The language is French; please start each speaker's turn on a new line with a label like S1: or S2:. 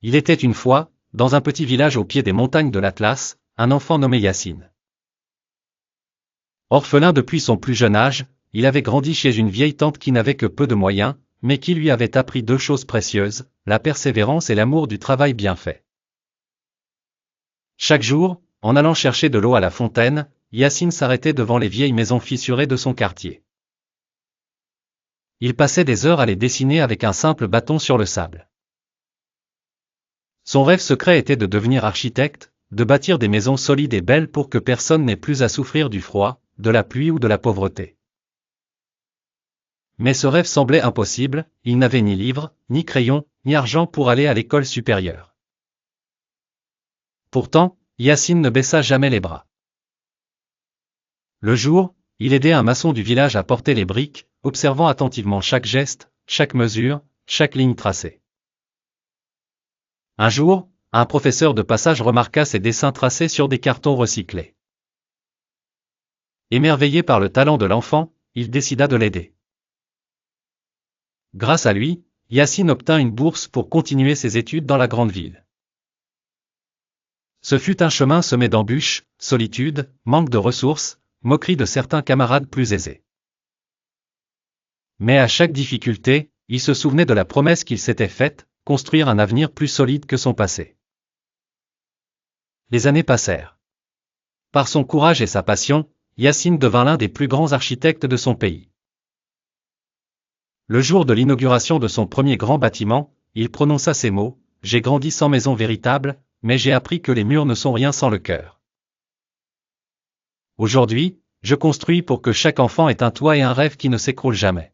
S1: Il était une fois, dans un petit village au pied des montagnes de l'Atlas, un enfant nommé Yassine. Orphelin depuis son plus jeune âge, il avait grandi chez une vieille tante qui n'avait que peu de moyens, mais qui lui avait appris deux choses précieuses, la persévérance et l'amour du travail bien fait. Chaque jour, en allant chercher de l'eau à la fontaine, Yassine s'arrêtait devant les vieilles maisons fissurées de son quartier. Il passait des heures à les dessiner avec un simple bâton sur le sable. Son rêve secret était de devenir architecte, de bâtir des maisons solides et belles pour que personne n'ait plus à souffrir du froid, de la pluie ou de la pauvreté. Mais ce rêve semblait impossible, il n'avait ni livres, ni crayons, ni argent pour aller à l'école supérieure. Pourtant, Yassine ne baissa jamais les bras. Le jour, il aidait un maçon du village à porter les briques, observant attentivement chaque geste, chaque mesure, chaque ligne tracée. Un jour, un professeur de passage remarqua ses dessins tracés sur des cartons recyclés. Émerveillé par le talent de l'enfant, il décida de l'aider. Grâce à lui, Yassine obtint une bourse pour continuer ses études dans la grande ville. Ce fut un chemin semé d'embûches, solitude, manque de ressources, moquerie de certains camarades plus aisés. Mais à chaque difficulté, il se souvenait de la promesse qu'il s'était faite, construire un avenir plus solide que son passé. Les années passèrent. Par son courage et sa passion, Yassine devint l'un des plus grands architectes de son pays. Le jour de l'inauguration de son premier grand bâtiment, il prononça ces mots, « J'ai grandi sans maison véritable, mais j'ai appris que les murs ne sont rien sans le cœur. Aujourd'hui, je construis pour que chaque enfant ait un toit et un rêve qui ne s'écroule jamais. »